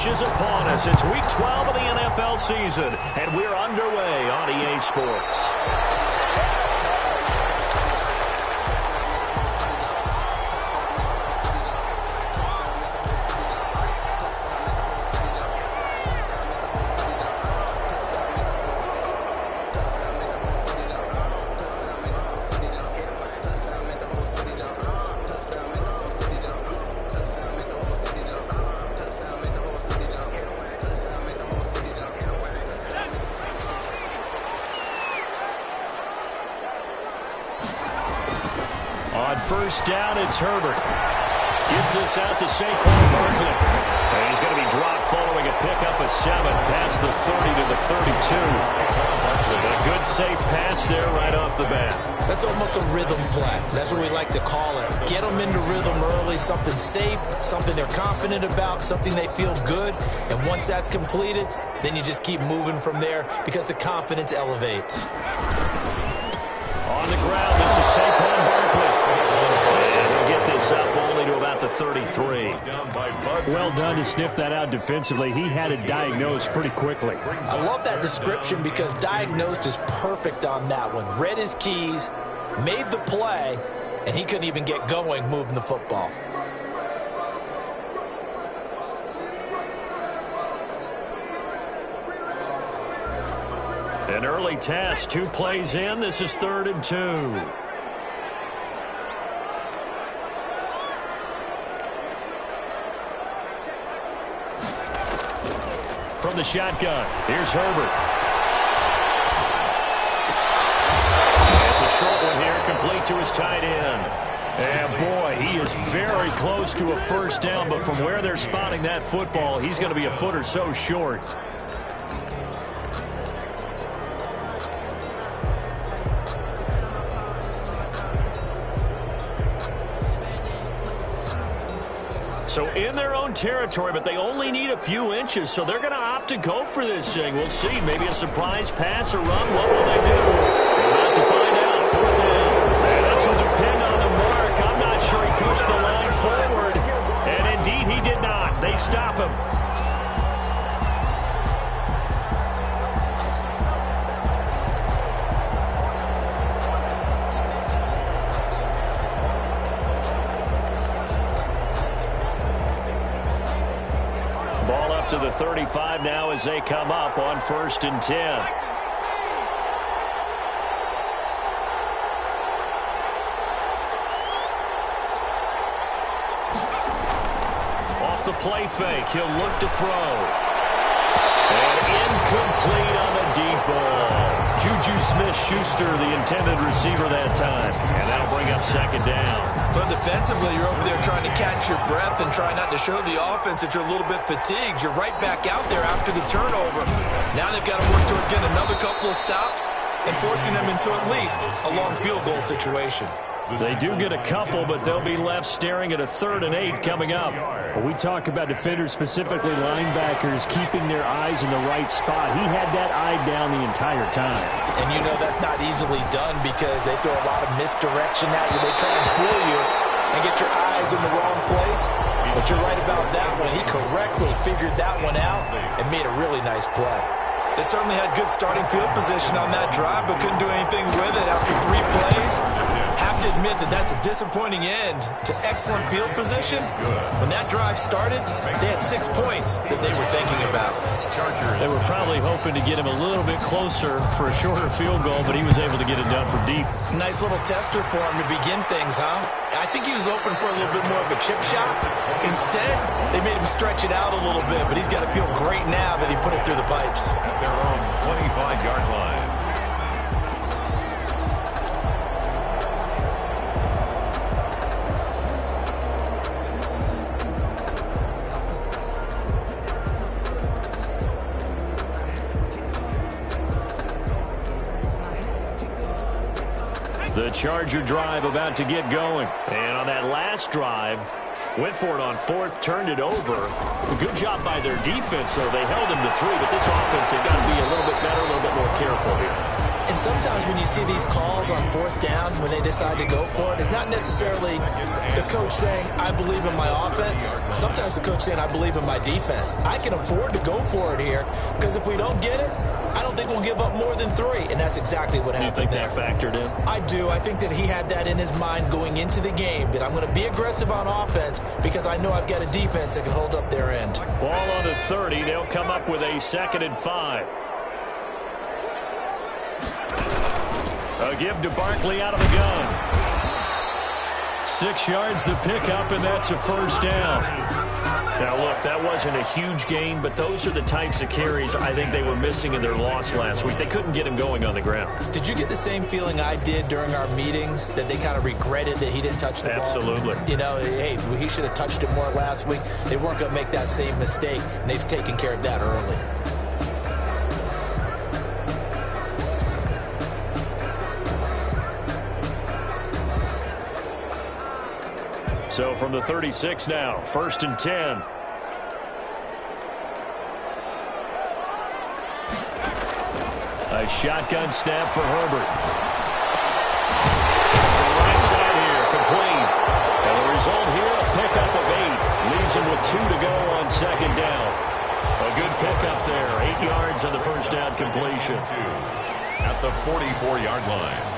stretch is upon us. It's Week 12 of the NFL season, and we're underway on EA Sports. On first down, it's Herbert. Gets this out to Saquon Barkley. And he's going to be dropped following a pickup of 7 past the 30 to the 32. A good, safe pass there right off the bat. That's almost a rhythm play. That's what we like to call it. Get them into rhythm early, something safe, something they're confident about, something they feel good. And once that's completed, then you just keep moving from there because the confidence elevates. On the ground, this is Saquon Barkley. And he'll get this up only to about the 33. Well done to sniff that out defensively. He had it diagnosed pretty quickly. I love that description because diagnosed is perfect on that one. Read his keys, made the play, and he couldn't even get going moving the football. An early test, 2 plays in. This is 3rd and 2. From the shotgun, here's Herbert. It's a short one here, complete to his tight end. And boy, he is very close to a first down, but from where they're spotting that football, he's going to be a foot or so short. So in their own territory, but they only need a few inches, so they're going to opt to go for this thing. We'll see. Maybe a surprise pass or run. What will they do? We're about to find out. 4th down. And this will depend on the mark. I'm not sure he pushed the line forward. And indeed, he did not. They stop him. To the 35 now as they come up on 1st and 10. Off the play fake, he'll look to throw. And incomplete on the deep ball. Juju Smith-Schuster, the intended receiver that time. And that'll bring up 2nd down. But defensively, you're over there trying to catch your breath and try not to show the offense that you're a little bit fatigued. You're right back out there after the turnover. Now they've got to work towards getting another couple of stops and forcing them into at least a long field goal situation. They do get a couple, but they'll be left staring at a 3rd and 8 coming up. When we talk about defenders, specifically linebackers, keeping their eyes in the right spot. He had that eye down the entire time. And you know that's not easily done because they throw a lot of misdirection at you. They try and fool you and get your eyes in the wrong place. But you're right about that one. He correctly figured that one out and made a really nice play. They certainly had good starting field position on that drive, but couldn't do anything with it after 3 plays. Have to admit that that's a disappointing end to excellent field position. When that drive started, they had 6 points that they were thinking about. They were probably hoping to get him a little bit closer for a shorter field goal, but he was able to get it done from deep. Nice little tester for him to begin things, huh? I think he was open for a little bit more of a chip shot. Instead, they made him stretch it out a little bit, but he's got to feel great now that he put it through the pipes. At their own 25-yard line. The Charger drive about to get going. And on that last drive, went for it on 4th, turned it over. A good job by their defense, though. They held him to 3, but this offense, they've got to be a little bit better, a little bit more careful here. And And sometimes when you see these calls on fourth down, when they decide to go for it, it's not necessarily the coach saying, I believe in my offense. Sometimes the coach saying, I believe in my defense. I can afford to go for it here because if we don't get it, I don't think we'll give up more than 3. And that's exactly what happened there. You think that factored in? I do. I think that he had that in his mind going into the game, that I'm going to be aggressive on offense because I know I've got a defense that can hold up their end. Ball on the 30. They'll come up with a 2nd and 5. A give to Barkley out of the gun. 6 yards the pickup, and that's a first down. Now, look, that wasn't a huge gain, but those are the types of carries I think they were missing in their loss last week. They couldn't get him going on the ground. Did you get the same feeling I did during our meetings, that they kind of regretted that he didn't touch the ball? Absolutely. You know, hey, he should have touched it more last week. They weren't going to make that same mistake, and they've taken care of that early. So from the 36 now, 1st and 10. A shotgun snap for Herbert. Right side here, complete. And the result here, a pickup of 8. Leaves him with 2 to go on 2nd down. A good pickup there. 8 yards on the first down completion. At the 44-yard line.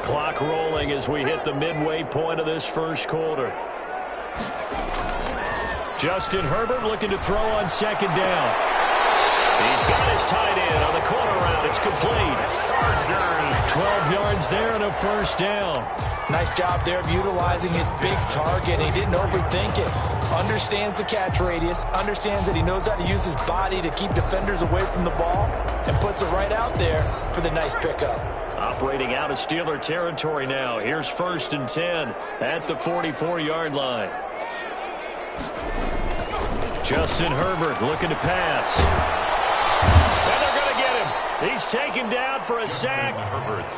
Clock rolling as we hit the midway point of this first quarter. Justin Herbert looking to throw on 2nd down. He's got his tight end on the corner route. It's complete. 12 yards there and a first down. Nice job there of utilizing his big target. He didn't overthink it. Understands the catch radius. Understands that he knows how to use his body to keep defenders away from the ball. And puts it right out there for the nice pickup. Operating out of Steeler territory now. Here's 1st and 10 at the 44-yard line. Justin Herbert looking to pass. And they're going to get him. He's taken down for a sack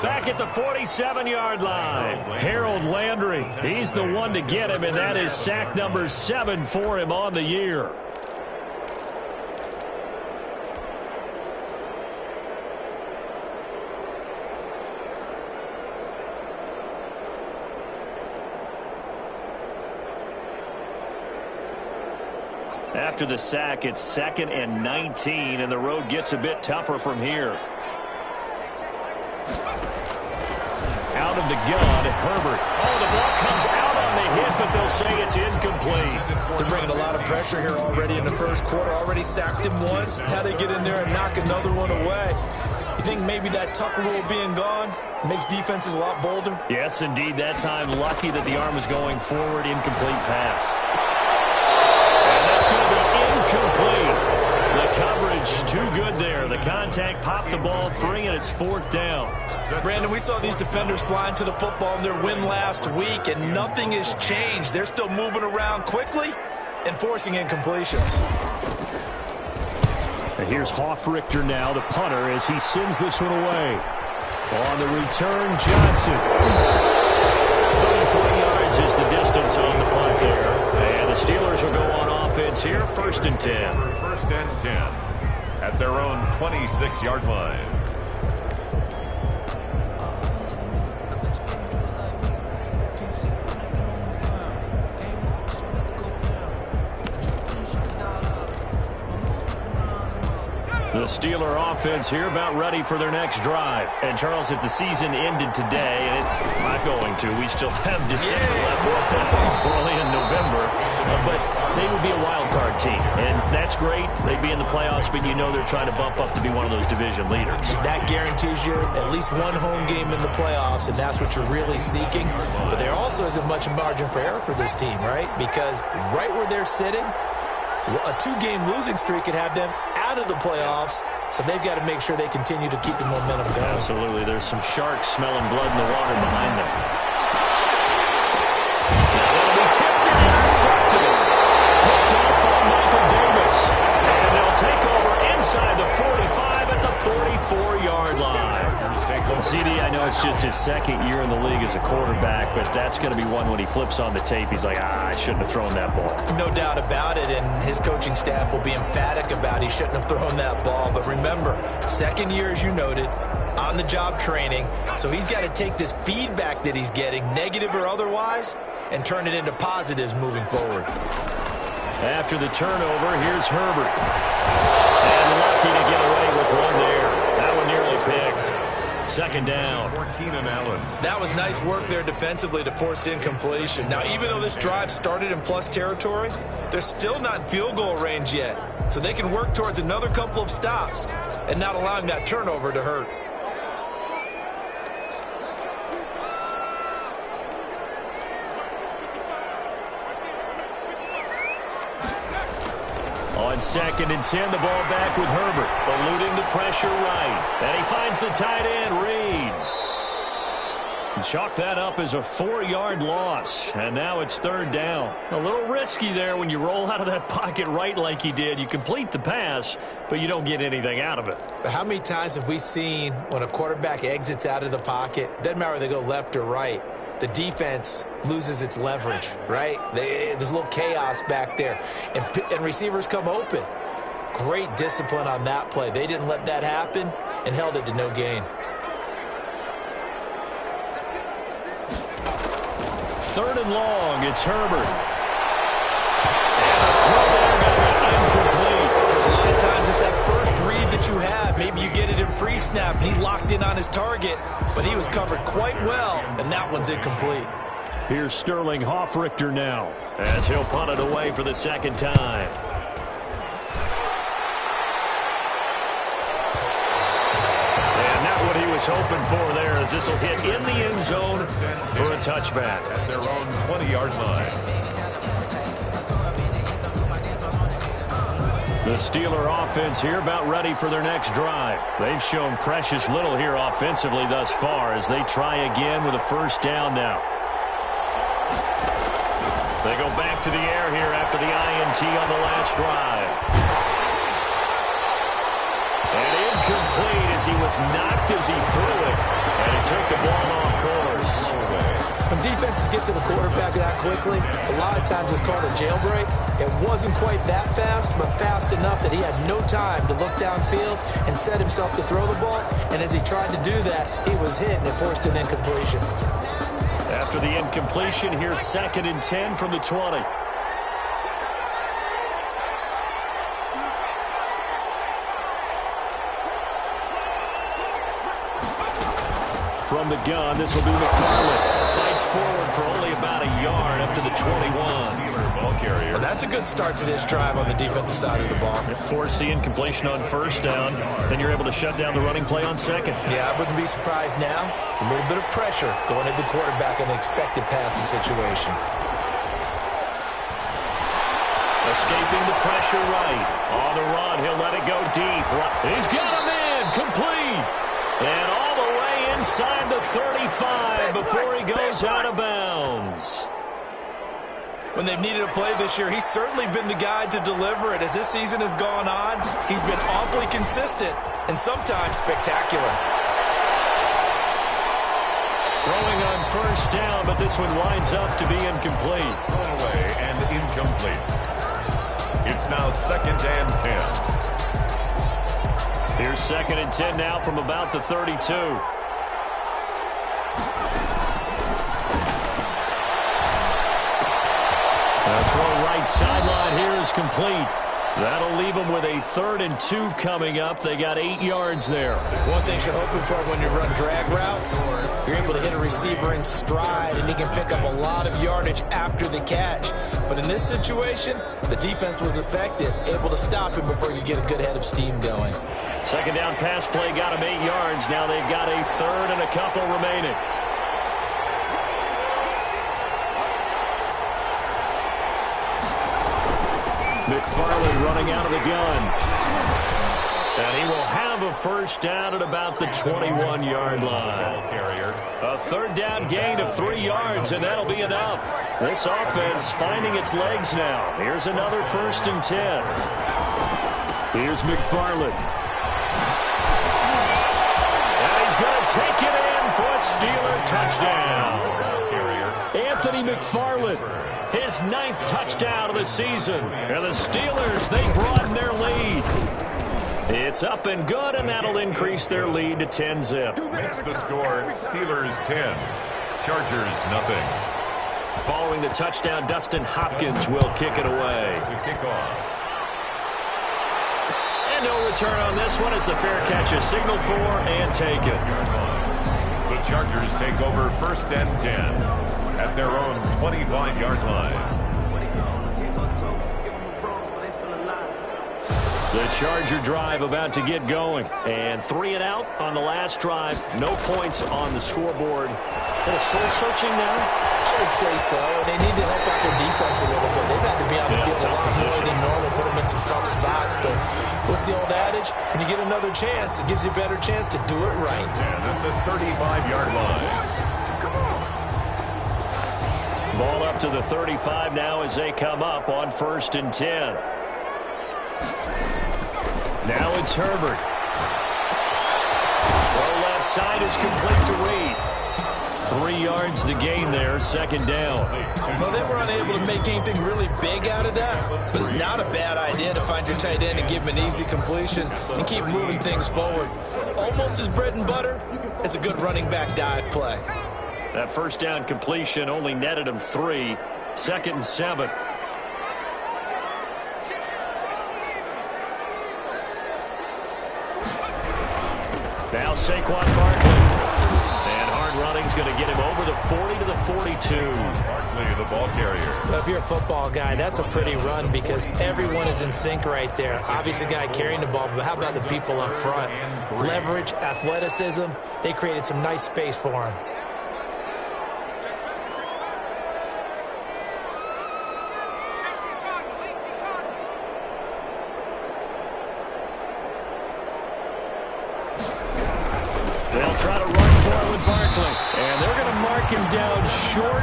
back at the 47-yard line. Harold Landry, he's the one to get him, and that is sack number 7 for him on the year. After the sack, it's 2nd and 19, and the road gets a bit tougher from here. Out of the gun, Herbert. Oh, the ball comes out on the hit, but they'll say it's incomplete. They're bringing a lot of pressure here already in the first quarter. Already sacked him once. How they get in there and knock another one away? You think maybe that Tucker rule being gone makes defenses a lot bolder? Yes, indeed. That time, lucky that the arm was going forward. Incomplete pass. Incomplete. The coverage too good there. The contact popped the ball free, and it's 4th down. Brandon, we saw these defenders flying to the football in their win last week, and nothing has changed. They're still moving around quickly and forcing incompletions. And here's Hoffrichter now, the punter, as he sends this one away. On the return, Johnson. 34 yards is the distance on the punt there. And the Steelers will go on offense here, 1st and 10. 1st and 10 at their own 26-yard line. The Steeler offense here about ready for their next drive. And, Charles, if the season ended today, and it's not going to, we still have December left. We're only in November. But they would be a wild card team. And that's great. They'd be in the playoffs, but you know they're trying to bump up to be one of those division leaders. That guarantees you at least one home game in the playoffs, and that's what you're really seeking. But there also isn't much margin for error for this team, right? Because right where they're sitting, a 2-game losing streak could have them out of the playoffs, so they've got to make sure they continue to keep the momentum going. Absolutely. There's some sharks smelling blood in the water behind them. Now they'll be tipped and intercepted. Picked up by Michael Davis. And they'll take over inside the 45 at the 44-yard line. CD, I know it's just his second year in the league as a quarterback, but that's going to be one when he flips on the tape, he's like, I shouldn't have thrown that ball. No doubt about it, and his coaching staff will be emphatic about he shouldn't have thrown that ball. But remember, second year, as you noted, on-the-job training, so he's got to take this feedback that he's getting, negative or otherwise, and turn it into positives moving forward. After the turnover, here's Herbert. And lucky to get away with one there. That one nearly picked. Second down. Keenan Allen. That was nice work there defensively to force incompletion. Now, even though this drive started in plus territory, they're still not in field goal range yet. So they can work towards another couple of stops and not allowing that turnover to hurt. On 2nd and 10, the ball back with Herbert, eluding the pressure right. And he finds the tight end, Reed. And chalk that up as a 4-yard loss. And now it's third down. A little risky there when you roll out of that pocket right like he did. You complete the pass, but you don't get anything out of it. But how many times have we seen when a quarterback exits out of the pocket, doesn't matter whether they go left or right, the defense loses its leverage, right? There's a little chaos back there, and receivers come open. Great discipline on that play. They didn't let that happen and held it to no gain. Third and long, it's Herbert. And the throw there going to be incomplete. A lot of times it's that first read that you have. Maybe you get it in pre-snap, and he locked in on his target, but he was covered quite well, and that one's incomplete. Here's Sterling Hoffrichter now, as he'll punt it away for the second time. And not what he was hoping for there, as this will hit in the end zone for a touchback. At their own 20-yard line. The Steeler offense here about ready for their next drive. They've shown precious little here offensively thus far as they try again with a first down now. They go back to the air here after the INT on the last drive. And incomplete as he was knocked as he threw it. And he took the ball off course. When defenses get to the quarterback that quickly, a lot of times it's called a jailbreak. It wasn't quite that fast, but fast enough that he had no time to look downfield and set himself to throw the ball. And as he tried to do that, he was hit and it forced an incompletion. After the incompletion, here's 2nd and 10 from the 20. From the gun, this will be McFarland. Fights forward for only about a yard up to the 21. Ball carrier. Well, that's a good start to this drive on the defensive side of the ball. Force the incompletion on first down, then you're able to shut down the running play on second. Yeah, I wouldn't be surprised now. A little bit of pressure going at the quarterback in an expected passing situation. Escaping the pressure right. On the run, he'll let it go deep. He's got him in, complete. And all the way inside the 35 before he goes out of bounds. When they've needed a play this year, he's certainly been the guy to deliver it. As this season has gone on, he's been awfully consistent and sometimes spectacular. Throwing on first down, but this one winds up to be incomplete. Thrown away and incomplete. It's now 2nd and 10. Here's 2nd and 10 now from about the 32. The throw right sideline here is complete. That'll leave them with a 3rd and 2 coming up. They got 8 yards there. One thing you're hoping for when you run drag routes, you're able to hit a receiver in stride, and he can pick up a lot of yardage after the catch. But in this situation, the defense was effective, able to stop him before you get a good head of steam going. Second down pass play got him 8 yards. Now they've got a 3rd and a couple remaining. McFarland running out of the gun. And he will have a first down at about the 21-yard line. A 3rd down gain of 3 yards, and that'll be enough. This offense finding its legs now. Here's another 1st and 10. Here's McFarland. And he's going to take it in for a Steeler touchdown. Anthony McFarland. His 9th touchdown of the season. And the Steelers, they broaden their lead. It's up and good, and that'll increase their lead to 10-zip. Makes the score Steelers 10, Chargers nothing. Following the touchdown, Dustin Hopkins will kick it away. To kick off. And no return on this one as the fair catch is signaled for and taken. The Chargers take over 1st and 10 at their own 25-yard line. The Charger drive about to get going. And 3 and out on the last drive. No points on the scoreboard. A little soul-searching now? I would say so. They need to help out their defense a little bit. They've had to be on the field a lot more than normal, put them in some tough spots. But what's the old adage? When you get another chance, it gives you a better chance to do it right. And at the 35-yard line. Ball up to the 35 now as they come up on 1st and 10. Now it's Herbert. Throw left side is complete to Reed. 3 yards the gain there, 2nd down. Well, they were unable to make anything really big out of that, but it's not a bad idea to find your tight end and give him an easy completion and keep moving things forward. Almost as bread and butter as a good running back dive play. That 1st down completion only netted him 3. 2nd and 7. Now Saquon Barkley. And hard running's going to get him over the 40 to the 42. Barkley, the ball carrier. Well, if you're a football guy, that's a pretty run because everyone is in sync right there. Obviously, the guy carrying the ball, but how about the people up front? Leverage, athleticism, they created some nice space for him. They'll try to run for it with Barkley. And they're going to mark him down short,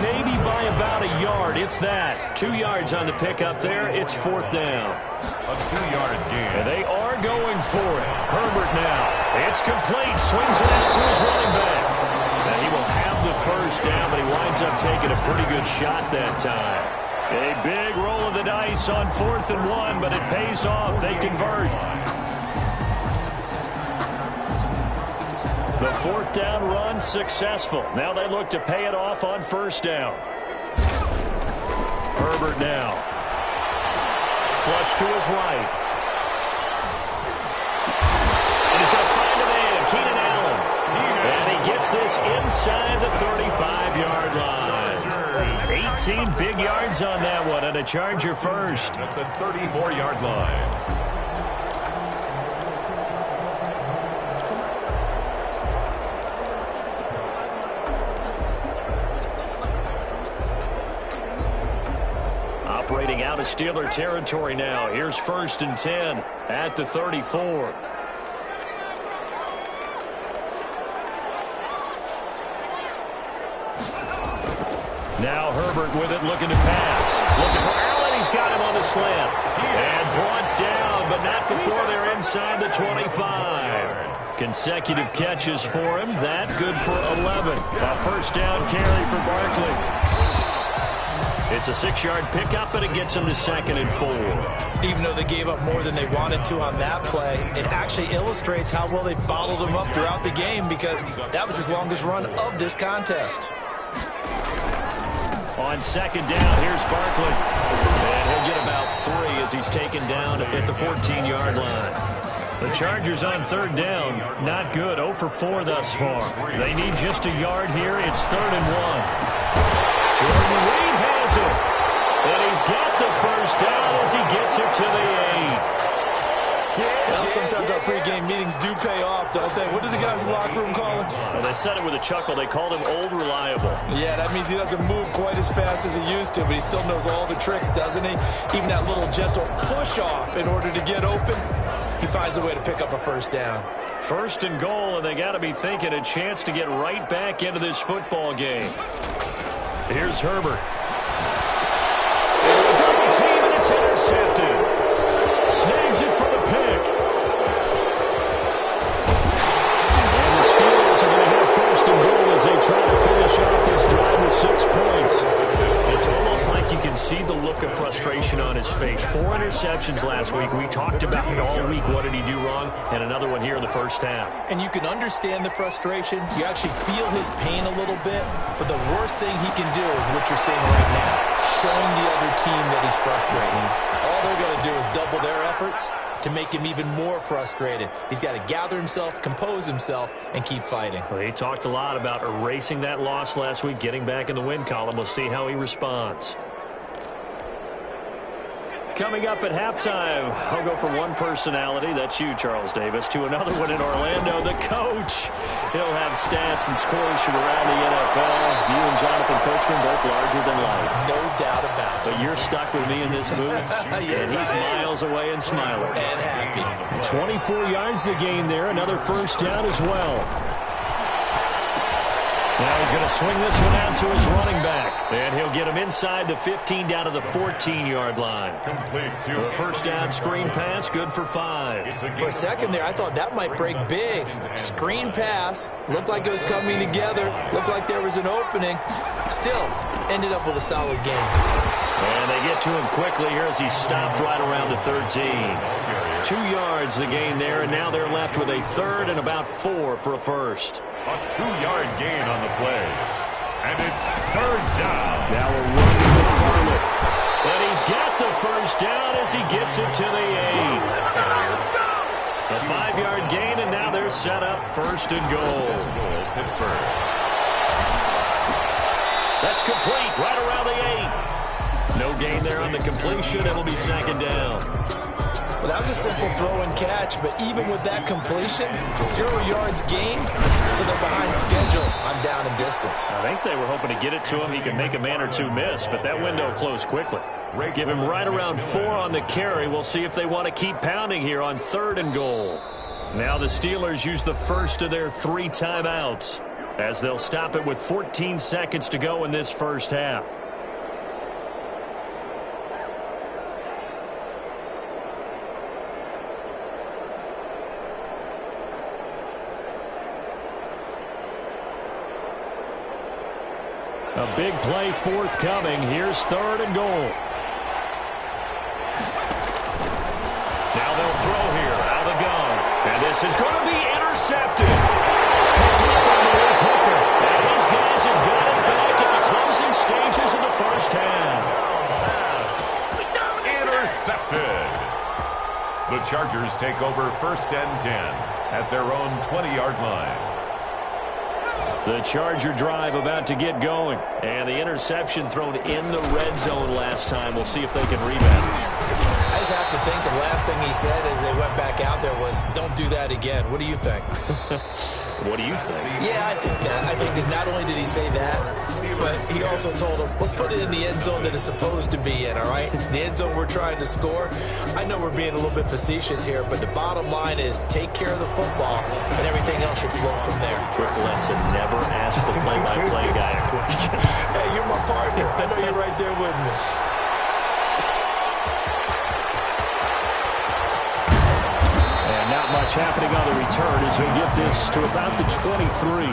maybe by about a yard, if that. 2 yards on the pickup there. It's 4th down. A 2-yard gain. And they are going for it. Herbert now. It's complete. Swings it out to his running back. And he will have the 1st down, but he winds up taking a pretty good shot that time. A big roll of the dice on 4th and 1, but it pays off. They convert. The 4th down run successful. Now they look to pay it off on 1st down. Herbert now. Flush to his right. And he's going to find a man, Keenan Allen. And he gets this inside the 35-yard line. 18 big yards on that one, and a Charger 1st. At the 34-yard line. Operating out of Steeler territory now. Here's 1st and 10 at the 34. Now Herbert with it, looking to pass. Looking for Allen. He's got him on the slant. And brought down, but not before they're inside the 25. Consecutive catches for him. That good for 11. A 1st down carry for Barkley. It's a 6-yard pickup, but it gets them to 2nd and 4. Even though they gave up more than they wanted to on that play, it actually illustrates how well they bottled them up throughout the game because that was his longest run of this contest. On 2nd down, here's Barkley. And he'll get about 3 as he's taken down at the 14-yard line. The Chargers on 3rd down, not good. 0 for 4 thus far. They need just a yard here. It's 3rd and 1. Jordan Reed has it. And he's got the 1st down as he gets it to the 8. Well, sometimes our pregame meetings do pay off, don't they? What did the guys in the locker room call him? Well, they said it with a chuckle. They called him Old Reliable. Yeah, that means he doesn't move quite as fast as he used to, but he still knows all the tricks, doesn't he? Even that little gentle push-off in order to get open, he finds a way to pick up a 1st down. 1st and goal, and they got to be thinking a chance to get right back into this football game. Here's Herbert. And a double team, and it's intercepted. Snags it for the pick. And the Steelers look of frustration on his face. 4 interceptions last week. We talked about it all week. What did he do wrong? And another one here in the first half. And you can understand the frustration. You actually feel his pain a little bit. But the worst thing he can do is what you're seeing right now, showing the other team that he's frustrated. All they're going to do is double their efforts to make him even more frustrated. He's got to gather himself, compose himself, and keep fighting. Well, he talked a lot about erasing that loss last week, getting back in the win column. We'll see how he responds. Coming up at halftime, I'll go from one personality, that's you, Charles Davis, to another one in Orlando, the coach. He'll have stats and scores from around the NFL. You and Jonathan Coachman both larger than life. No doubt about it. But you're stuck with me in this booth, yes, and he's miles away and smiling. And happy. 24 yards to gain there, another first down as well. Now he's going to swing this one out to his running back. And he'll get him inside the 15 down to the 14-yard line. The first down screen pass, good for 5. For a second there, I thought that might break big. Screen pass, looked like it was coming together, looked like there was an opening. Still, ended up with a solid game. And they get to him quickly here as he stopped right around the 13. 2 yards the gain there, and now they're left with a third and about 4 for a first. A 2-yard gain on the play. And it's third down. Now we're running with Farley. And he's got the first down as he gets it to the 8. A 5-yard gain, and now they're set up first and goal. Pittsburgh. That's complete right around the 8. No gain there on the completion. It'll be second down. Well, that was a simple throw and catch, but even with that completion, 0 yards gained, so they're behind schedule on down and distance. I think they were hoping to get it to him. He could make a man or two miss, but that window closed quickly. Give him right around 4 on the carry. We'll see if they want to keep pounding here on third and goal. Now the Steelers use the first of their 3 timeouts as they'll stop it with 14 seconds to go in this first half. A big play forthcoming. Here's third and goal. Now they'll throw here out of the gun. And this is going to be intercepted. Picked up by Malik Hooker. And these guys have got it back at the closing stages of the first half. Intercepted. The Chargers take over first and 10 at their own 20-yard line. The Charger drive about to get going. And the interception thrown in the red zone last time. We'll see if they can rebound. I just have to think the last thing he said as they went back out there was, don't do that again. What do you think? What do you think? Yeah, I think that. I think that not only did he say that, but he also told him, let's put it in the end zone that it's supposed to be in, all right? The end zone we're trying to score. I know we're being a little bit facetious here, but the bottom line is take care of the football, and everything else should flow from there. Quick lesson, never ask the play-by-play guy a question. Hey, you're my partner. I know you're right there with me. Not much happening on the return as he'll get this to about the 23.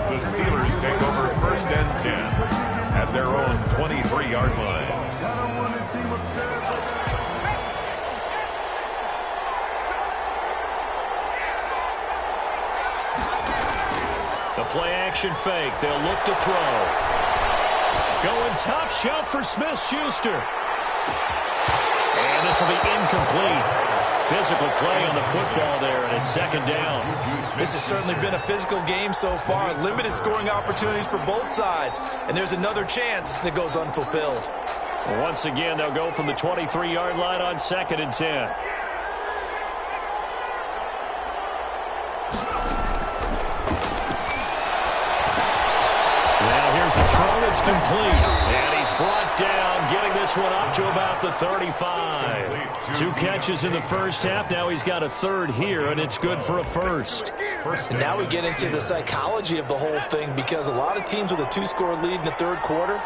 The Steelers take over first and 10 at their own 23-yard line. The play-action fake. They'll look to throw. Going top shelf for Smith-Schuster. And this will be incomplete. Physical play on the football there, and it's second down. This has certainly been a physical game so far. Limited scoring opportunities for both sides, and there's another chance that goes unfulfilled. Once again, they'll go from the 23-yard line on second and 10. Now here's the throw. It's complete. And he's brought down, getting this one up to about the 35. 2 catches in the first half. Now he's got a third here, and it's good for a first. And now we get into the psychology of the whole thing, because a lot of teams with a 2-score lead in the third quarter,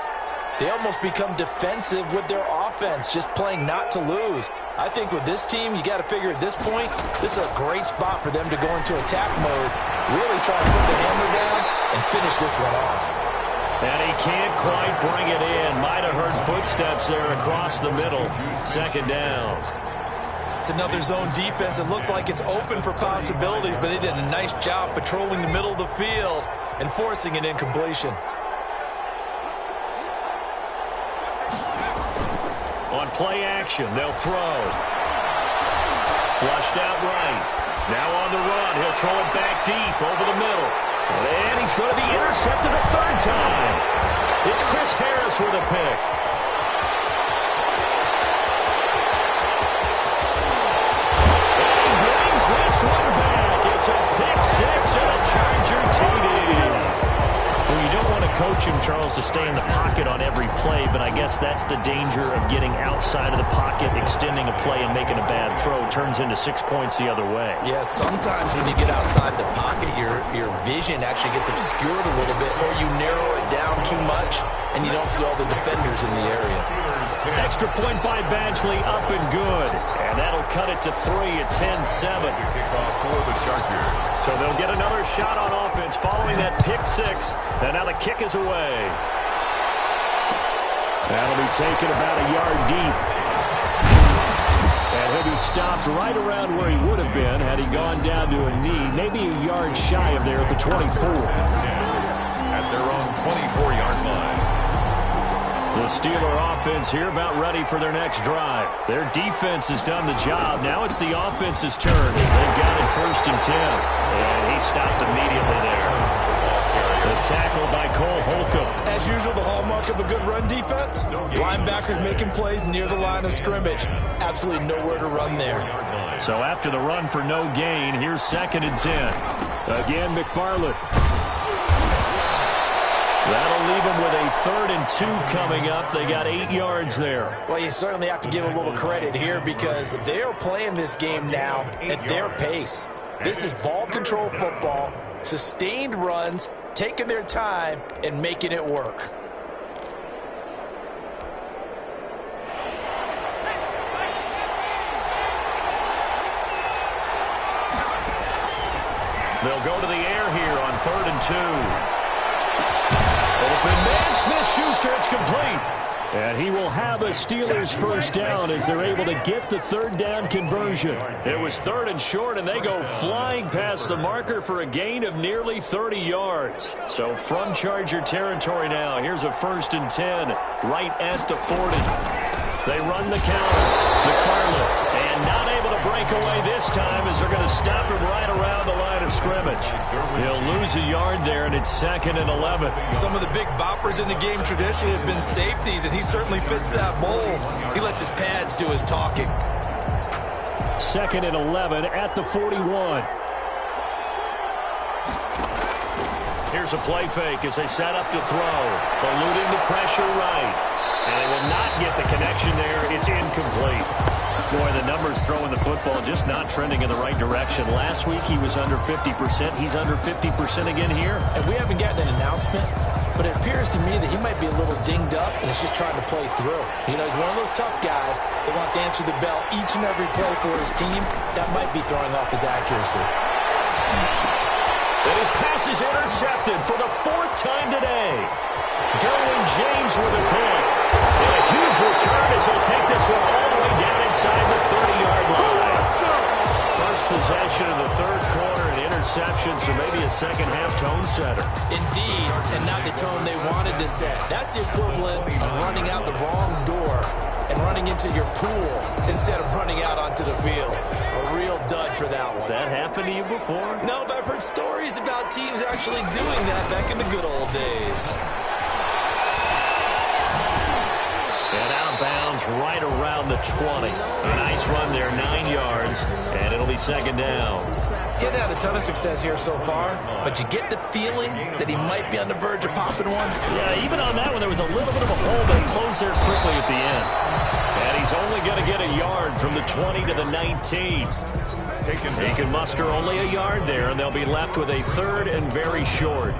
they almost become defensive with their offense, just playing not to lose. I think with this team, you got to figure at this point, this is a great spot for them to go into attack mode, really try to put the hammer down and finish this one off. And he can't quite bring it in. Might have heard footsteps there across the middle. Second down. It's another zone defense. It looks like it's open for possibilities, but they did a nice job patrolling the middle of the field and forcing an incompletion. On play action, they'll throw. Flushed out right. Now on the run, he'll throw it back deep over the middle. And he's going to be intercepted a third time. It's Chris Harris with a pick. And he brings this one back. It's a pick six and a Charger TD. Well, you don't want to coach him, Charles, to stay in the pocket on every play, but I guess that's the danger of getting outside of the pocket, extending a play, and making a bad throw. Turns into 6 points the other way. Yeah, sometimes when you get outside the pocket, your vision actually gets obscured a little bit, or you narrow it down too much, and you don't see all the defenders in the area. Extra point by Badgley, up and good. And that'll cut it to 3 at 10-7. Kickoff for the Chargers. So they'll get another shot on offense following that pick six. And now the kick is away. That'll be taken about a yard deep. And he'll be stopped right around where he would have been had he gone down to a knee, maybe a yard shy of there at the 24. At their own 24-yard line. The Steeler offense here about ready for their next drive. Their defense has done the job. Now it's the offense's turn as they've got it 1st and 10. And he stopped immediately there. The tackle by Cole Holcomb. As usual, the hallmark of a good run defense, linebackers making plays near the line of scrimmage. Absolutely nowhere to run there. So after the run for no gain, here's 2nd and 10. Again, McFarland. That'll leave them with a 3rd and 2 coming up. They got 8 yards there. Well, you certainly have to give a little credit here because they are playing this game now at their pace. This is ball control football, sustained runs, taking their time, and making it work. They'll go to the air here on 3rd and 2. Open man, Smith-Schuster, it's complete. And he will have a Steelers first down as they're able to get the 3rd down conversion. It was 3rd and short, and they go flying past the marker for a gain of nearly 30 yards. So from Charger territory now, here's a 1st and 10 right at the 40. They run the counter. McFarland, and not able to break away this time as they're going to stop him right around the line of scrimmage. He'll lose a yard there, and it's 2nd and 11. Some of the big boppers in the game traditionally have been safeties, and he certainly fits that mold. He lets his pads do his talking. 2nd and 11 at the 41. Here's a play fake as they set up to throw. Eluding the pressure right. And they will not get the connection there. It's incomplete. Boy, the numbers throwing the football just not trending in the right direction. Last week he was under 50%. He's under 50% again here. And we haven't gotten an announcement, but it appears to me that he might be a little dinged up and is just trying to play through. You know, he's one of those tough guys that wants to answer the bell each and every play for his team. That might be throwing off his accuracy. And his pass is intercepted for the 4th time today. Derwin James with a pick. And a huge return as he'll take this one all the way down inside the 30-yard line. First possession of the 3rd quarter, an interception, so maybe a second-half tone setter. Indeed, and not the tone they wanted to set. That's the equivalent of running out the wrong door and running into your pool instead of running out onto the field. A real dud for that one. Has that happened to you before? No, but I've heard stories about teams actually doing that back in the good old days. And out of bounds right around the 20. A nice run there, 9 yards, and it'll be 2nd down. Getting had a ton of success here so far, but you get the feeling that he might be on the verge of popping one. Yeah, even on that one, there was a little bit of a hole, but he closed there quickly at the end. And he's only going to get a yard from the 20 to the 19. He can muster only a yard there, and they'll be left with a 3rd and very short.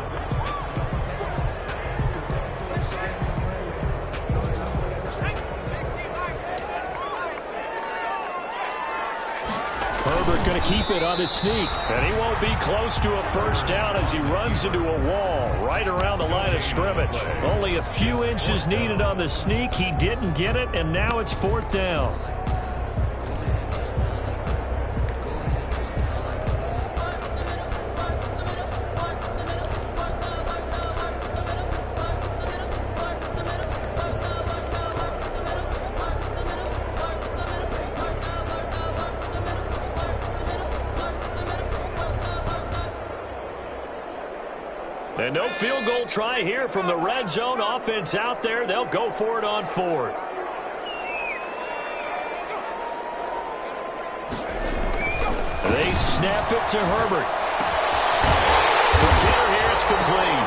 Herbert going going to keep it on his sneak. And he won't be close to a first down as he runs into a wall right around the line of scrimmage. Only a few inches needed on the sneak. He didn't get it, and now it's 4th down. And no field goal try here from the red zone. Offense out there. They'll go for it on 4th. They snap it to Herbert. The kicker here is complete.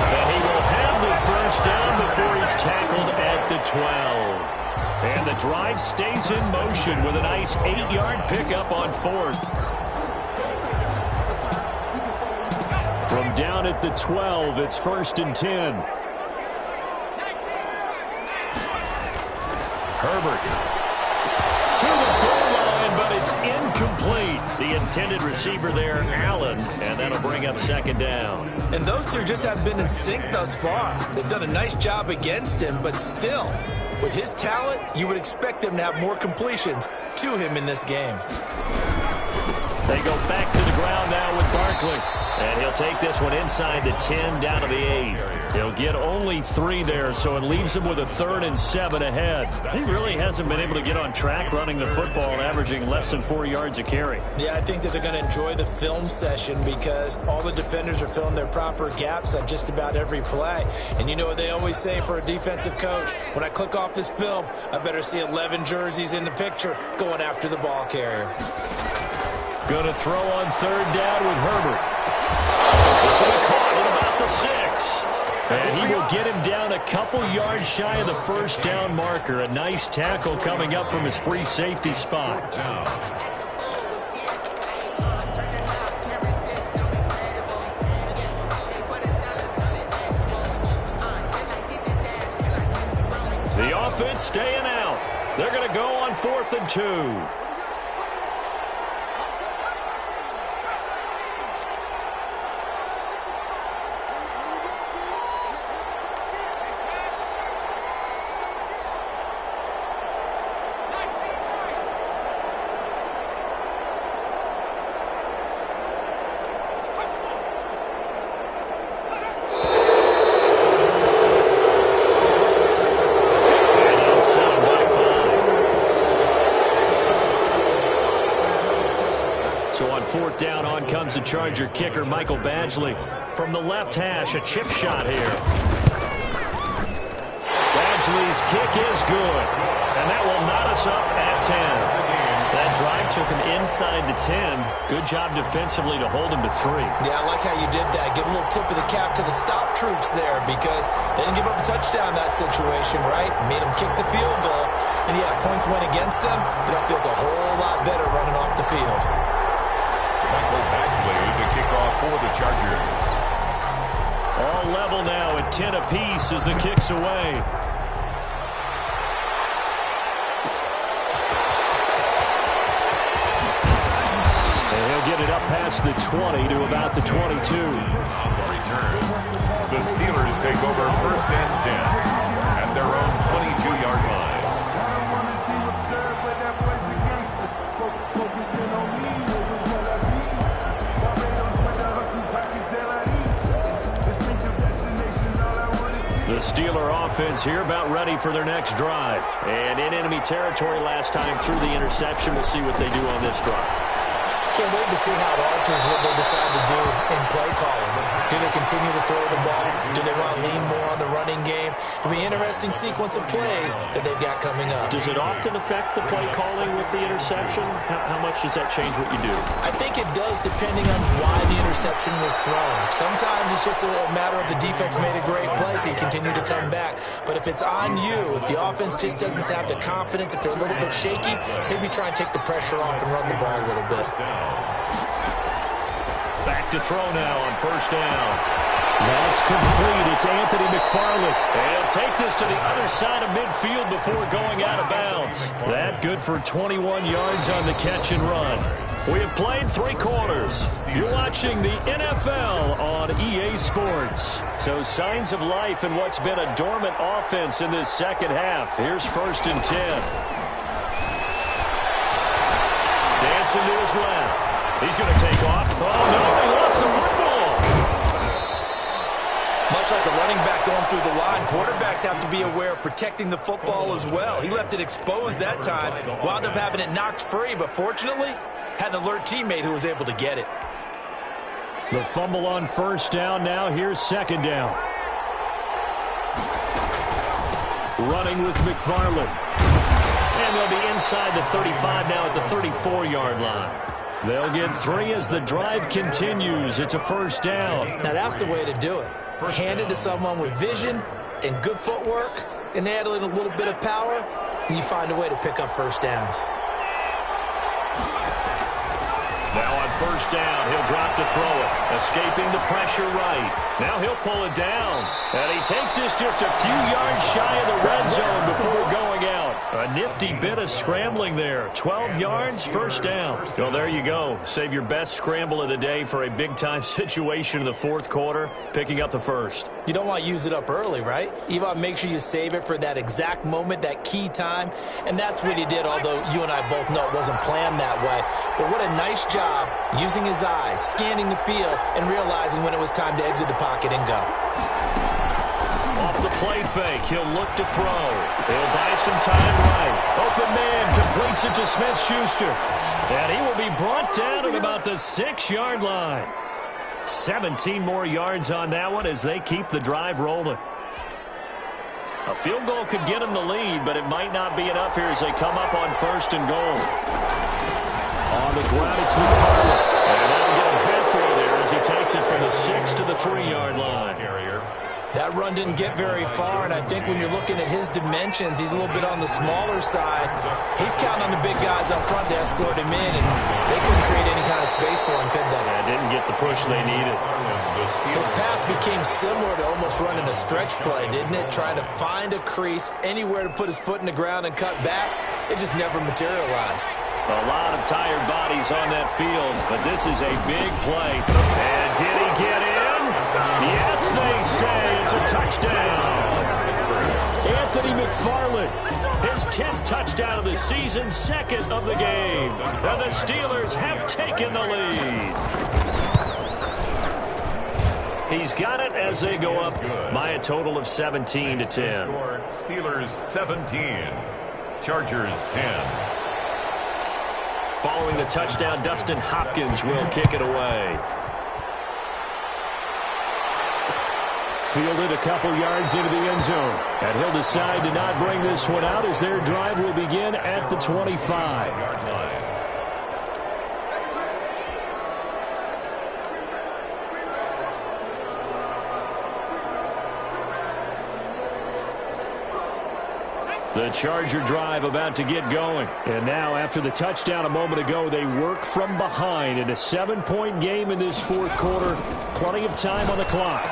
And he will have the first down before he's tackled at the 12. And the drive stays in motion with a nice 8-yard pickup on 4th. From down at the 12, it's 1st and 10. Herbert to the goal line, but it's incomplete. The intended receiver there, Allen, and that'll bring up 2nd down. And those two just have been in sync thus far. They've done a nice job against him, but still, with his talent, you would expect them to have more completions to him in this game. They go back to the ground now with Barkley. And he'll take this one inside the 10 down to the 8. He'll get only 3 there, so it leaves him with a 3rd and 7 ahead. He really hasn't been able to get on track running the football and averaging less than 4 yards a carry. Yeah, I think that they're going to enjoy the film session because all the defenders are filling their proper gaps on just about every play. And you know what they always say for a defensive coach? When I click off this film, I better see 11 jerseys in the picture going after the ball carrier. Going to throw on 3rd down with Herbert. This will be caught at about the 6. And he will get him down a couple yards shy of the first down marker. A nice tackle coming up from his free safety spot. The offense staying out. They're going to go on 4th and 2. Down on comes the Charger kicker, Michael Badgley. From the left hash, a chip shot here. Badgley's kick is good, and that will knot us up at 10. That drive took him inside the 10. Good job defensively to hold him to 3. Yeah, I like how you did that. Give a little tip of the cap to the stop troops there because they didn't give up a touchdown in that situation, right? Made them kick the field goal. And, yeah, points went against them, but that feels a whole lot better running off the field. Michael Badgley, the kickoff for the Chargers. All level now at 10 apiece as the kick's away. And he'll get it up past the 20 to about the 22. On the return, the Steelers take over 1st and 10 at their own 22-yard line. The Steeler offense here about ready for their next drive. And in enemy territory last time through the interception. We'll see what they do on this drive. Can't wait to see how it alters what they decide to do in play calling. Do they continue to throw the ball? Do they want to lean more on the running game? It'll be an interesting sequence of plays that they've got coming up. Does it often affect the play calling with the interception? How much does that change what you do? I think it does depending on why the interception was thrown. Sometimes it's just a matter of the defense made a great play, so you continue to come back. But if it's on you, if the offense just doesn't have the confidence, if they're a little bit shaky, maybe try and take the pressure off and run the ball a little bit. Back to throw now on 1st down. That's complete. It's Anthony McFarland. And he'll take this to the other side of midfield before going out of bounds. That good for 21 yards on the catch and run. We have played 3 quarters. You're watching the NFL on EA Sports. So signs of life in what's been a dormant offense in this second half. Here's 1st and 10. Dancing to his left. He's going to take off. Oh, no, he lost the football. Much like a running back going through the line, quarterbacks have to be aware of protecting the football as well. He left it exposed that time, wound up having it knocked free, but fortunately, had an alert teammate who was able to get it. The fumble on 1st down. Now here's 2nd down. Running with McFarland. And they'll be inside the 35 now at the 34-yard line. They'll get 3 as the drive continues. It's a 1st down. Now that's the way to do it. Hand it to someone with vision and good footwork and add in a little bit of power, and you find a way to pick up 1st downs. Now on 1st down, he'll drop to throw it. Escaping the pressure right. Now he'll pull it down. And he takes this just a few yards shy of the red zone before going out. A nifty bit of scrambling there. 12 yards, 1st down. Well, there you go. Save your best scramble of the day for a big-time situation in the 4th quarter, picking up the 1st. You don't want to use it up early, right? You want to make sure you save it for that exact moment, that key time. And that's what he did, although you and I both know it wasn't planned that way. But what a nice job using his eyes, scanning the field, and realizing when it was time to exit the pocket and go. Off the play fake, he'll look to throw. He'll buy some time right. Open man completes it to Smith-Schuster. And he will be brought down at about the 6-yard line. 17 more yards on that one as they keep the drive rolling. A field goal could get them the lead, but it might not be enough here as they come up on 1st and goal. On the ground, it's McFarland. And that'll get him halfway there as he takes it from the 6 to the 3-yard line. That run didn't get very far, and I think when you're looking at his dimensions, he's a little bit on the smaller side. He's counting on the big guys up front to escort him in, and they couldn't create any kind of space for him, could they? Yeah, didn't get the push they needed. His path became similar to almost running a stretch play, didn't it? Trying to find a crease, anywhere to put his foot in the ground and cut back. It just never materialized. A lot of tired bodies on that field, but this is a big play. And did he get in? Yes, they say it's a touchdown. Anthony McFarland, his 10th touchdown of the season, 2nd of the game. And the Steelers have taken the lead. He's got it as they go up by a total of 17 to 10. Steelers 17, Chargers 10. Following the touchdown, Dustin Hopkins will kick it away. Fielded a couple yards into the end zone. And he'll decide to not bring this one out as their drive will begin at the 25. The Charger drive about to get going. And now, after the touchdown a moment ago, they work from behind in a 7-point game in this 4th quarter. Plenty of time on the clock.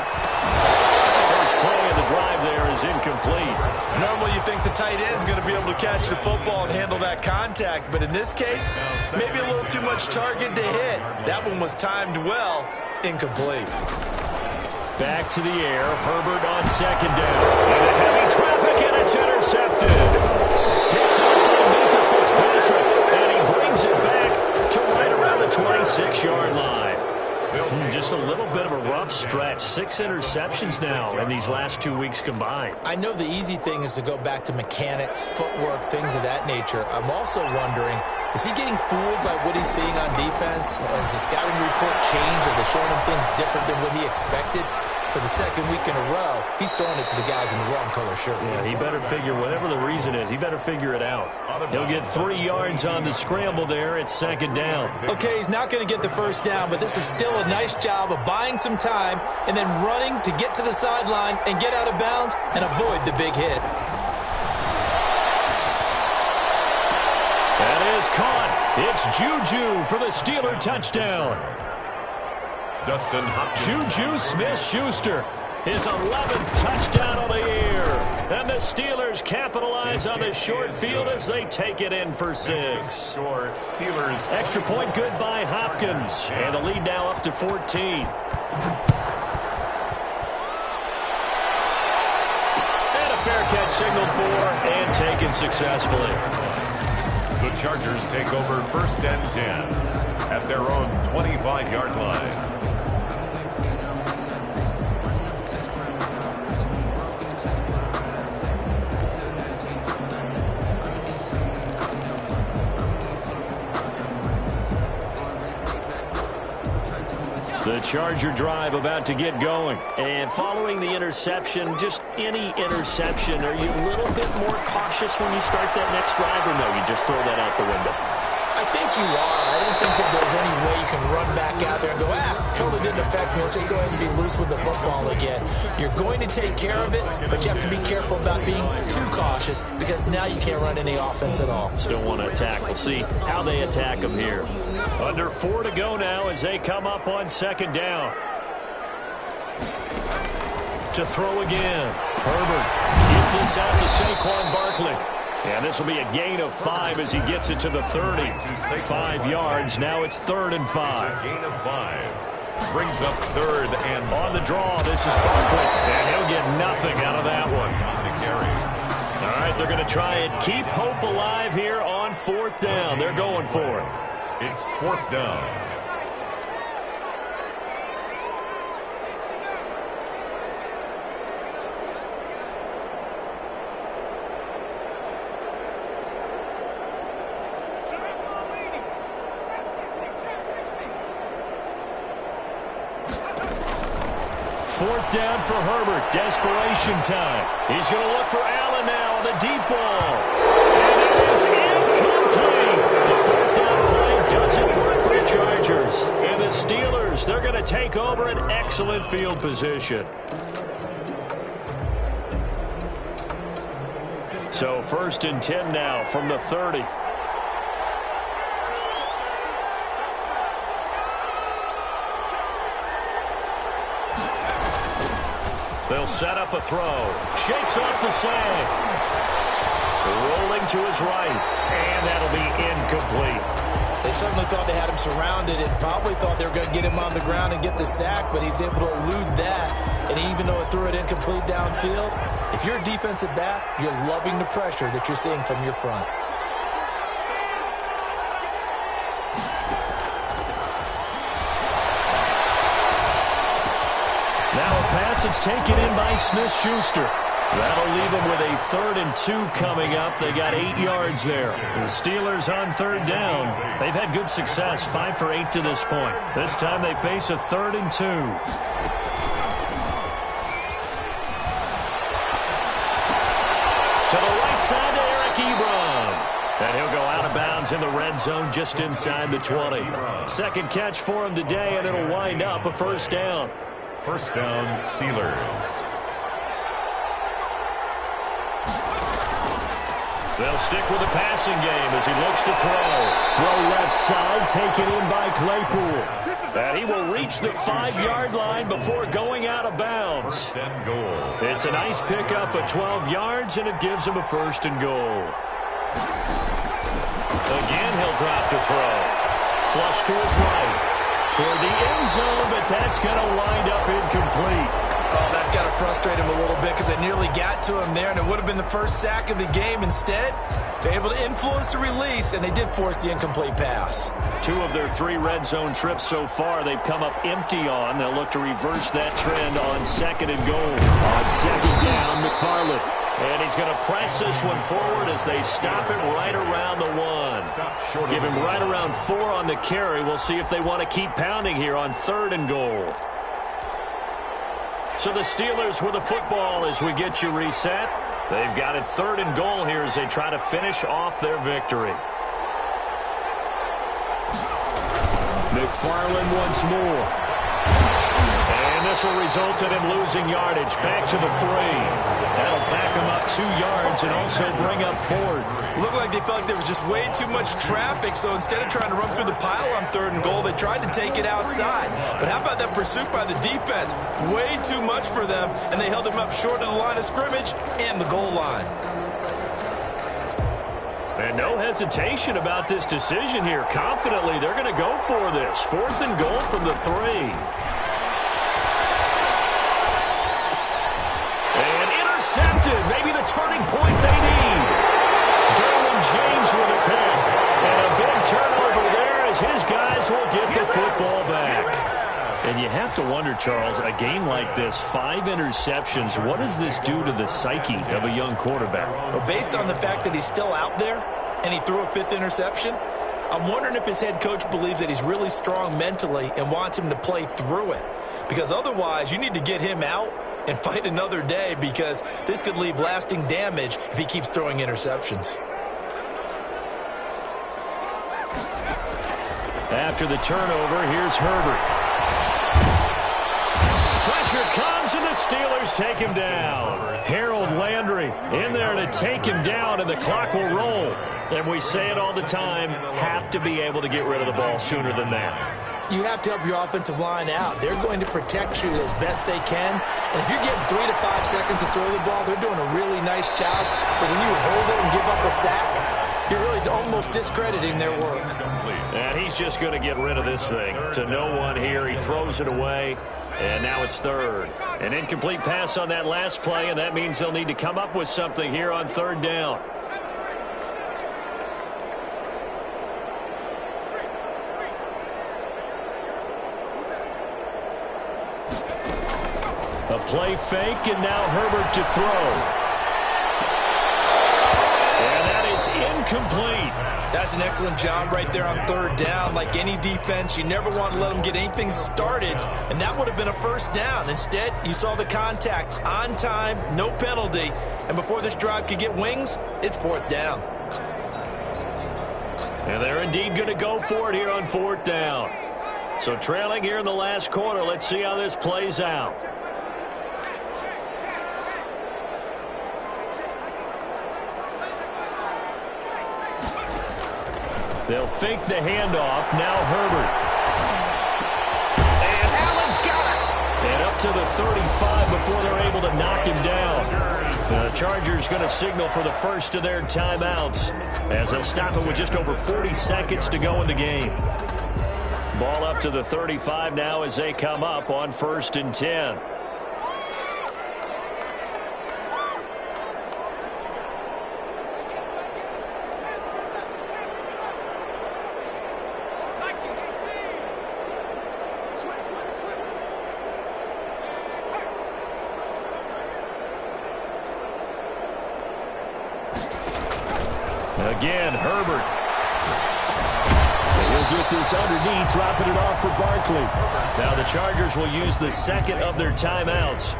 First play of the drive there is incomplete. Normally you think the tight end's going to be able to catch the football and handle that contact, but in this case, maybe a little too much target to hit. That one was timed well, incomplete. Back to the air, Herbert on 2nd down. Into heavy traffic, and it's intercepted. Picked up by Minka Fitzpatrick, and he brings it back to right around the 26-yard line. Just a little bit of a rough stretch. 6 interceptions now in these last 2 weeks combined. I know the easy thing is to go back to mechanics, footwork, things of that nature. I'm also wondering, is he getting fooled by what he's seeing on defense? Has the scouting report changed? Are they showing him things different than what he expected? For the 2nd week in a row, he's throwing it to the guys in the wrong color shirts. Yeah, he better figure, whatever the reason is, he better figure it out. He'll get 3 yards on the scramble there at 2nd down. Okay, he's not going to get the 1st down, but this is still a nice job of buying some time and then running to get to the sideline and get out of bounds and avoid the big hit. That is caught. It's Juju for the Steeler touchdown. Dustin Hopkins. Juju Smith-Schuster, his 11th touchdown of the year. And the Steelers capitalize on the short field as they take it in for 6. Score, Steelers. Extra point good by Hopkins. And the lead now up to 14. And a fair catch signaled for and taken successfully. The Chargers take over 1st and 10 at their own 25-yard line. The Charger drive about to get going. And following the interception, just any interception, are you a little bit more cautious when you start that next drive, or no, you just throw that out the window? I think you are. I don't think that there's any way you can run back out there and go, totally didn't affect me. Let's just go ahead and be loose with the football again. You're going to take care of it, but you have to be careful about being too cautious because now you can't run any offense at all. Still want to attack. We'll see how they attack them here. Under 4 to go now as they come up on 2nd down. To throw again. Herbert gets this out to Saquon Barkley. And this will be a gain of 5 as he gets it to the 30. 5 yards. Now it's 3rd and 5. A gain of 5. Brings up 3rd and on the draw. This is Barkley. And he'll get nothing out of that one. On the carry. All right, they're going to try and keep hope alive here on 4th down. They're going for it. It's 4th down. Down for Herbert. Desperation time. He's going to look for Allen now on the deep ball. And it is incomplete. The 4th down play doesn't work for the Chargers. And the Steelers, they're going to take over an excellent field position. So 1st and 10 now from the 30. They'll set up a throw. Shakes off the sag. Rolling to his right. And that'll be incomplete. They certainly thought they had him surrounded and probably thought they were going to get him on the ground and get the sack, but he was able to elude that. And even though it threw it incomplete downfield, if you're a defensive back, you're loving the pressure that you're seeing from your front. It's taken in by Smith-Schuster. That'll leave them with a 3rd and 2 coming up. They got 8 yards there. The Steelers on 3rd down. They've had good success, 5 for 8 to this point. This time they face a 3rd and 2. To the right side to Eric Ebron. And he'll go out of bounds in the red zone just inside the 20. 2nd catch for him today, and it'll wind up a 1st down. 1st down, Steelers. They'll stick with the passing game as he looks to throw. Throw left side, taken in by Claypool. And he will reach the 5-yard line before going out of bounds. 1st and goal. It's a nice pickup of 12 yards, and it gives him a 1st and goal. Again, he'll drop to throw. Flush to his right. Toward the end zone, but that's going to wind up incomplete. Oh, that's got to frustrate him a little bit because they nearly got to him there, and it would have been the first sack of the game. Instead, they're able to influence the release, and they did force the incomplete pass. 2 of their 3 red zone trips so far they've come up empty on. They'll look to reverse that trend on 2nd and goal. On 2nd down, McFarland. And he's going to press this one forward as they stop it right around the 1. Give him right around 4 on the carry. We'll see if they want to keep pounding here on 3rd and goal. So the Steelers with the football as we get you reset. They've got it 3rd and goal here as they try to finish off their victory. McFarland once more. And the pass will result in him losing yardage. Back to the 3. That'll back him up 2 yards and also bring up 4th. Looked like they felt like there was just way too much traffic, so instead of trying to run through the pile on 3rd and goal, they tried to take it outside. But how about that pursuit by the defense? Way too much for them, and they held him up short of the line of scrimmage and the goal line. And no hesitation about this decision here. Confidently, they're going to go for this. 4th and goal from the 3. And intercepted. Maybe the turning point they need. Derwin James with a pick. And a big turnover there as his guys will get the football back. And you have to wonder, Charles, a game like this, 5 interceptions, what does this do to the psyche of a young quarterback? Well, based on the fact that he's still out there and he threw a 5th interception, I'm wondering if his head coach believes that he's really strong mentally and wants him to play through it. Because otherwise, you need to get him out and fight another day, because this could leave lasting damage if he keeps throwing interceptions. After the turnover, here's Herbert. Pressure comes, and the Steelers take him down. Harold Landry in there to take him down, and the clock will roll. And we say it all the time, have to be able to get rid of the ball sooner than that. You have to help your offensive line out. They're going to protect you as best they can. And if you're getting 3 to 5 seconds to throw the ball, they're doing a really nice job. But when you hold it and give up a sack, you're really almost discrediting their work. And he's just going to get rid of this thing. To no one here. He throws it away. And now it's 3rd. An incomplete pass on that last play, and that means they'll need to come up with something here on 3rd down. A play fake, and now Herbert to throw. And that is incomplete. That's an excellent job right there on 3rd down. Like any defense, you never want to let them get anything started, and that would have been a 1st down. Instead, you saw the contact on time, no penalty, and before this drive could get wings, it's 4th down. And they're indeed going to go for it here on 4th down. So trailing here in the last quarter, let's see how this plays out. They'll fake the handoff. Now Herbert. And Allen's got it. And up to the 35 before they're able to knock him down. The Chargers going to signal for the first of their timeouts as they'll stop it with just over 40 seconds to go in the game. Ball up to the 35 now as they come up on 1st and 10. Again, Herbert. He'll get this underneath, dropping it off for Barkley. Now the Chargers will use the 2nd of their timeouts,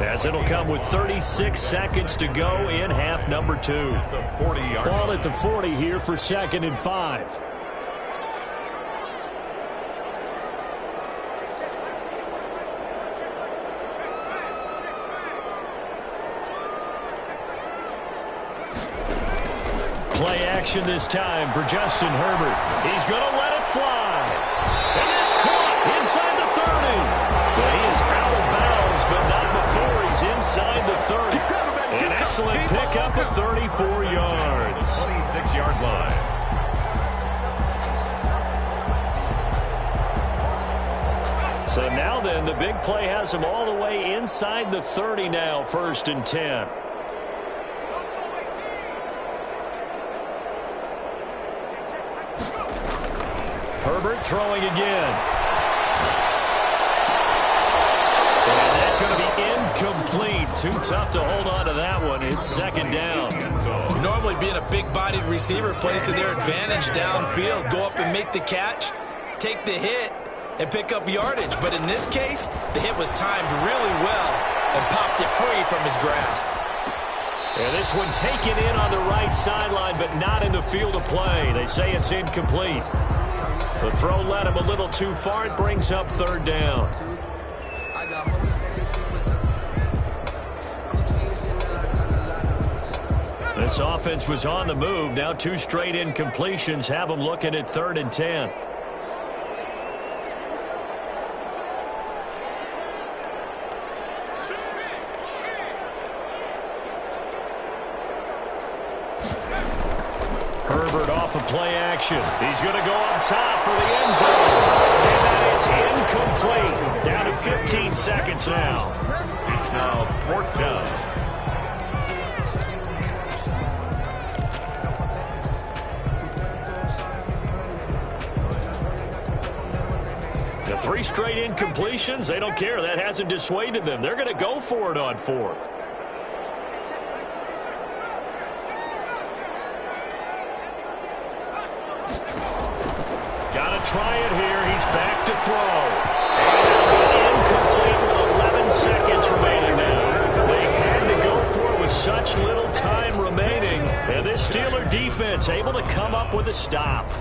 as it'll come with 36 seconds to go in half number 2. Ball at the 40 here for 2nd and 5. Play action this time for Justin Herbert. He's going to let it fly. And that's caught inside the 30. But he is out of bounds, but not before he's inside the 30. An excellent pickup of 34 yards. 26-yard line. So now then, the big play has him all the way inside the 30 now, 1st and 10. Herbert throwing again. And that's going to be incomplete. Too tough to hold on to that one. It's 2nd down. Normally being a big-bodied receiver plays to their advantage downfield. Go up and make the catch, take the hit, and pick up yardage. But in this case, the hit was timed really well and popped it free from his grasp. And this one taken in on the right sideline, but not in the field of play. They say it's incomplete. The throw led him a little too far. It brings up 3rd down. This offense was on the move. Now 2 straight incompletions have them looking at 3rd and 10. Herbert off of play action. He's going to go up top for the end zone. And that is incomplete. Down to 15 seconds now. It's now 4th down. The 3 straight incompletions, they don't care. That hasn't dissuaded them. They're going to go for it on 4th. Got to try it here. He's back to throw. And incomplete with 11 seconds remaining now. They had to go for it with such little time remaining. And this Steeler defense able to come up with a stop.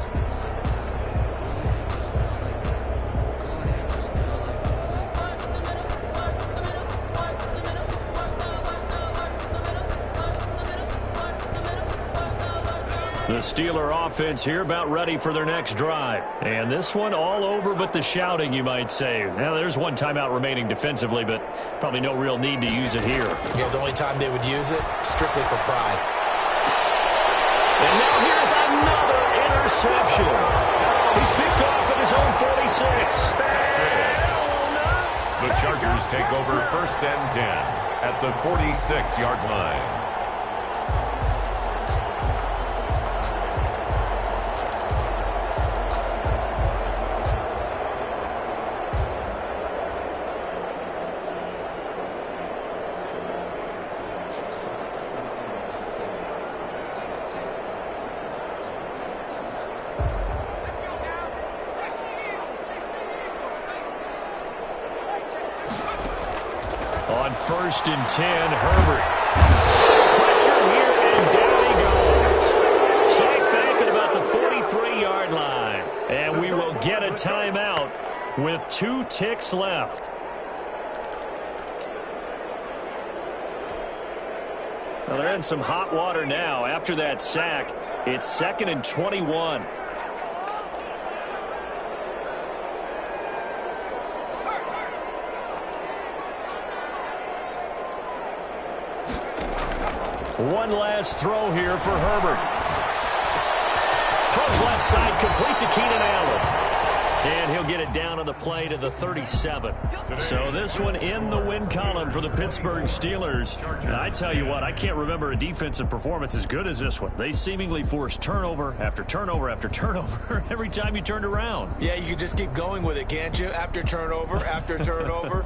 The Steeler offense here about ready for their next drive. And this one all over but the shouting, you might say. Now, there's 1 timeout remaining defensively, but probably no real need to use it here. Yeah, the only time they would use it, strictly for pride. And now here's another interception. He's picked off at his own 46. The Chargers take over 1st and 10 at the 46-yard line. On 1st and 10, Herbert. Pressure here, and down he goes. Sacked back at about the 43-yard line. And we will get a timeout with 2 ticks left. Well, they're in some hot water now. After that sack, it's 2nd and 21. One last throw here for Herbert. Throws left side, complete to Keenan Allen. And he'll get it down on the play to the 37. So this one in the win column for the Pittsburgh Steelers. And I tell you what, I can't remember a defensive performance as good as this one. They seemingly forced turnover after turnover after turnover every time you turned around. Yeah, you can just keep going with it, can't you? After turnover.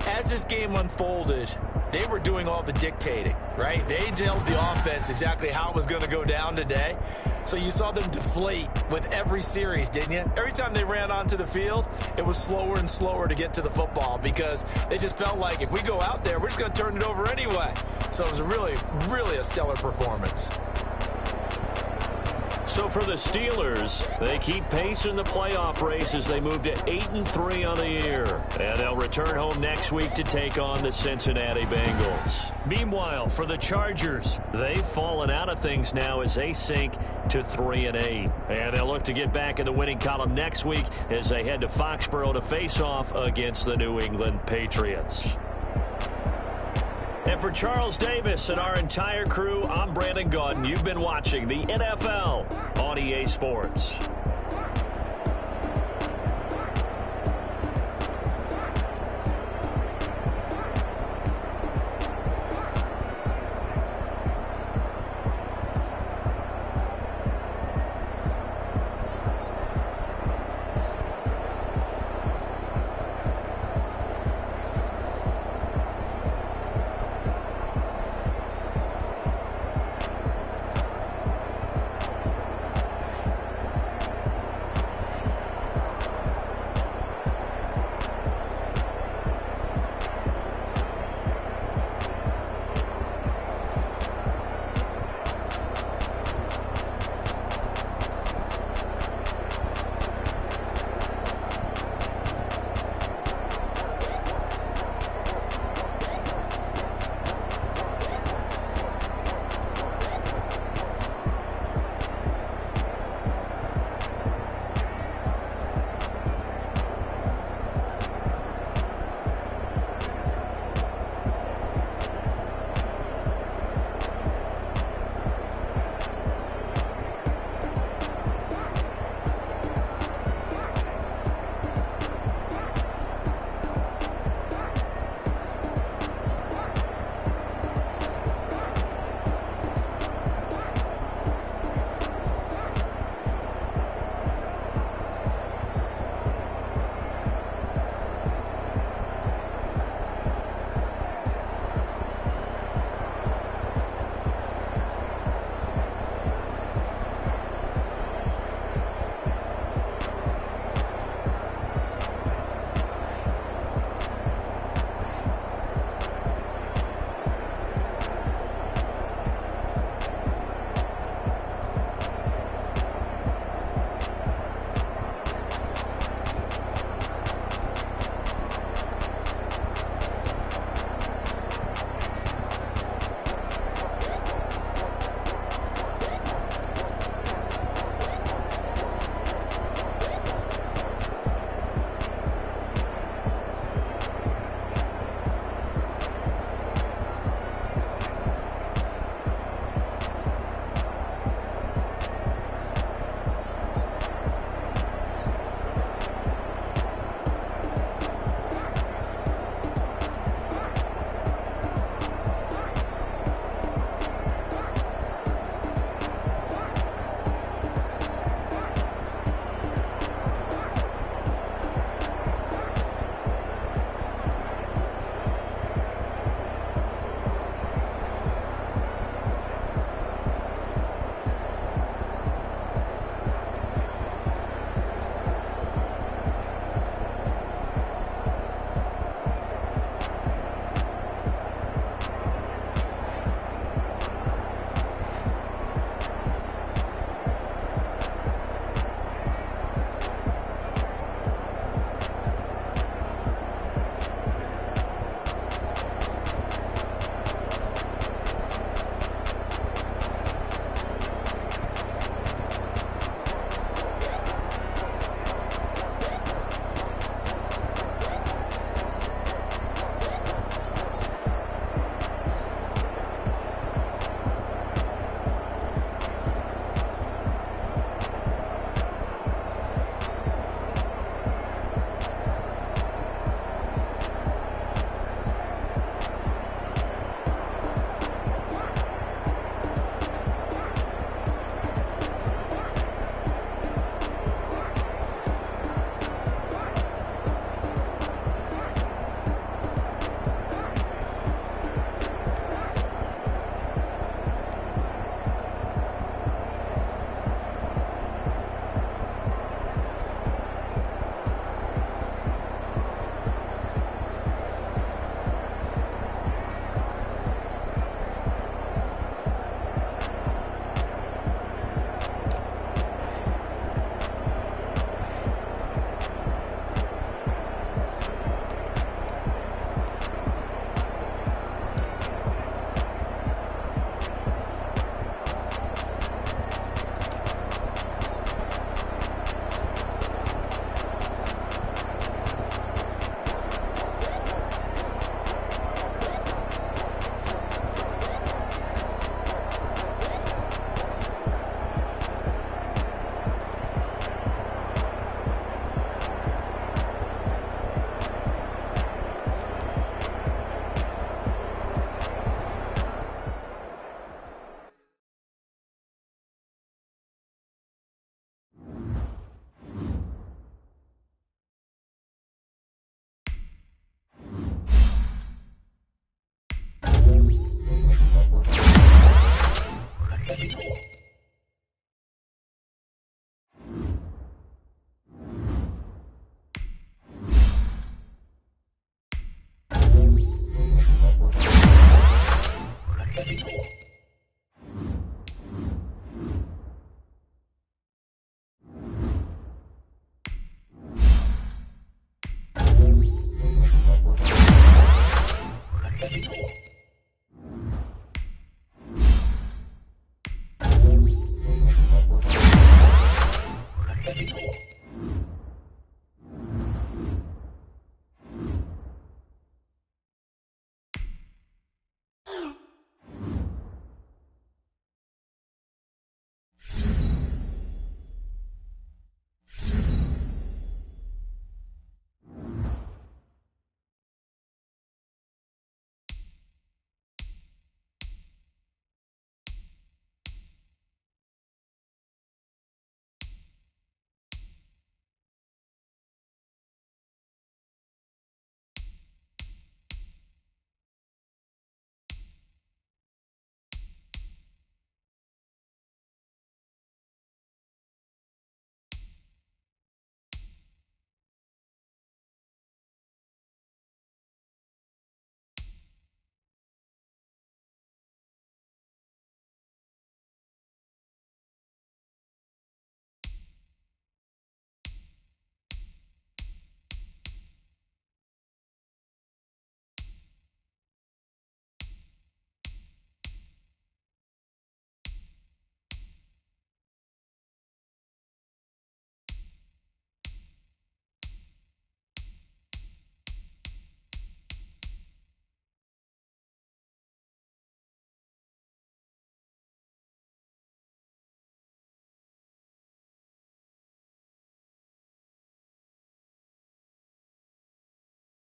As this game unfolded, they were doing all the dictating, right? They told the offense exactly how it was going to go down today. So you saw them deflate with every series, didn't you? Every time they ran onto the field, it was slower and slower to get to the football because they just felt like if we go out there, we're just going to turn it over anyway. So it was really, really a stellar performance. So for the Steelers, they keep pace in the playoff race as they move to 8-3 on the year. And they'll return home next week to take on the Cincinnati Bengals. Meanwhile, for the Chargers, they've fallen out of things now as they sink to 3-8. And they'll look to get back in the winning column next week as they head to Foxborough to face off against the New England Patriots. And for Charles Davis and our entire crew, I'm Brandon Gaudin. You've been watching the NFL on EA Sports.